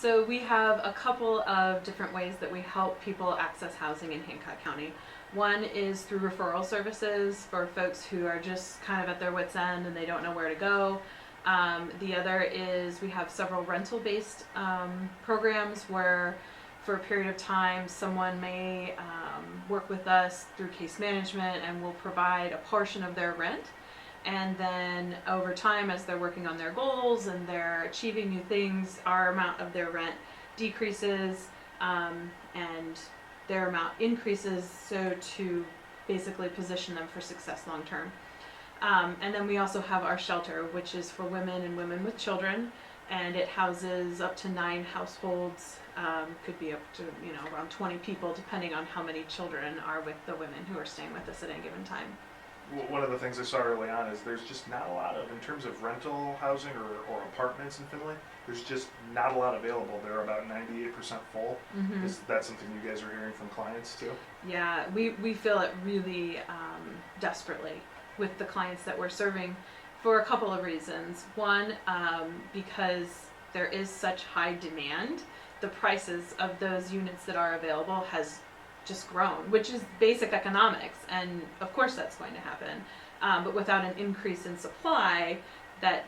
So we have a couple of different ways that we help people access housing in Hancock County. One is through referral services for folks who are just kind of at their wits' end and they don't know where to go. The other is we have several rental-based programs where for a period of time someone may work with us through case management and we'll provide a portion of their rent. And then over time, as they're working on their goals and they're achieving new things, our amount of their rent decreases and their amount increases, so to basically position them for success long term. And then we also have our shelter, which is for women and women with children, and it houses up to 9 households, could be up to around 20 people, depending on how many children are with the women who are staying with us at any given time. One of the things I saw early on is there's just not a lot of, in terms of rental housing or apartments in Findlay, there's just not a lot available. They're about 98% full. Mm-hmm. Is that something you guys are hearing from clients too? Yeah, we feel it really desperately with the clients that we're serving for a couple of reasons. One, because there is such high demand, the prices of those units that are available has just grown, which is basic economics, and of course that's going to happen. But without an increase in supply, that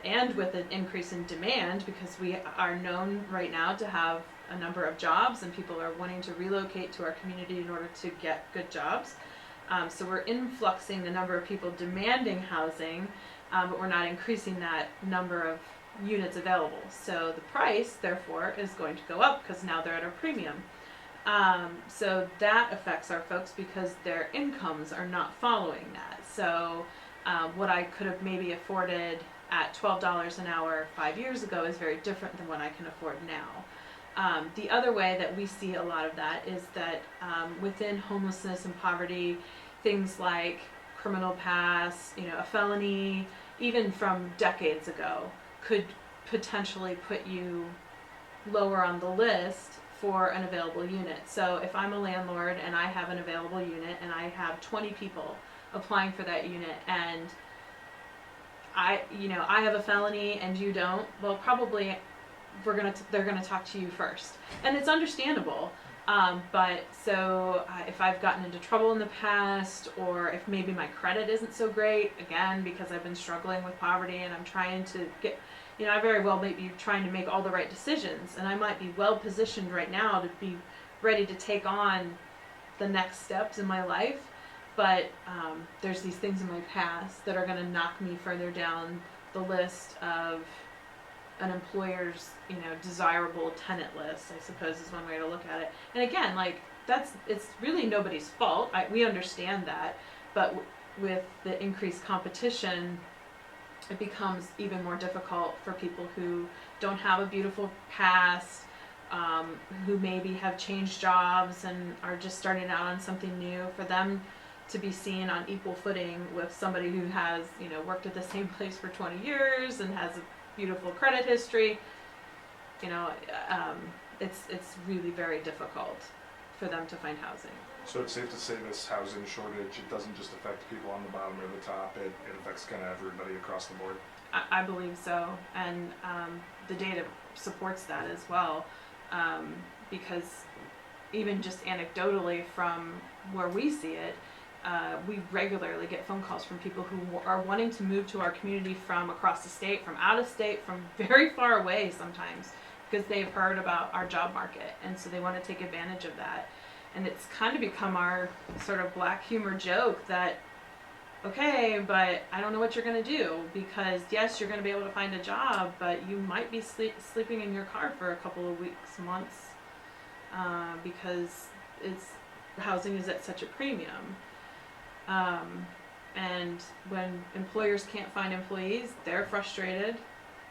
and with an increase in demand, because we are known right now to have a number of jobs, and people are wanting to relocate to our community in order to get good jobs. So we're influxing the number of people demanding housing, but we're not increasing that number of units available. So the price, therefore, is going to go up because now they're at a premium. So that affects our folks because their incomes are not following that. So what I could have maybe afforded at $12 an hour 5 years ago is very different than what I can afford now. The other way that we see a lot of that is that within homelessness and poverty, things like criminal past, a felony, even from decades ago, could potentially put you lower on the list for an available unit. So if I'm a landlord and I have an available unit and I have 20 people applying for that unit, and I have a felony and you don't, well, probably they're gonna talk to you first, and it's understandable. But so if I've gotten into trouble in the past, or if maybe my credit isn't so great, again, because I've been struggling with poverty and I'm trying to get, I very well may be trying to make all the right decisions, and I might be well positioned right now to be ready to take on the next steps in my life, but there's these things in my past that are going to knock me further down the list of an employer's, desirable tenant list, I suppose is one way to look at it. And again, it's really nobody's fault. We understand that, but with the increased competition, it becomes even more difficult for people who don't have a beautiful past, who maybe have changed jobs and are just starting out on something new, for them to be seen on equal footing with somebody who has, worked at the same place for 20 years and has a beautiful credit history. It's really very difficult for them to find housing. So it's safe to say this housing shortage, it doesn't just affect people on the bottom or the top, it affects kind of everybody across the board? I believe so, and the data supports that as well, because even just anecdotally from where we see it, we regularly get phone calls from people who are wanting to move to our community from across the state, from out of state, from very far away sometimes, because they've heard about our job market, and so they want to take advantage of that. And it's kind of become our sort of black humor joke that, okay, but I don't know what you're going to do, because yes, you're going to be able to find a job, but you might be sleeping in your car for a couple of weeks, months, because housing is at such a premium. And when employers can't find employees, they're frustrated,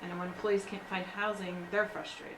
and when employees can't find housing, they're frustrated.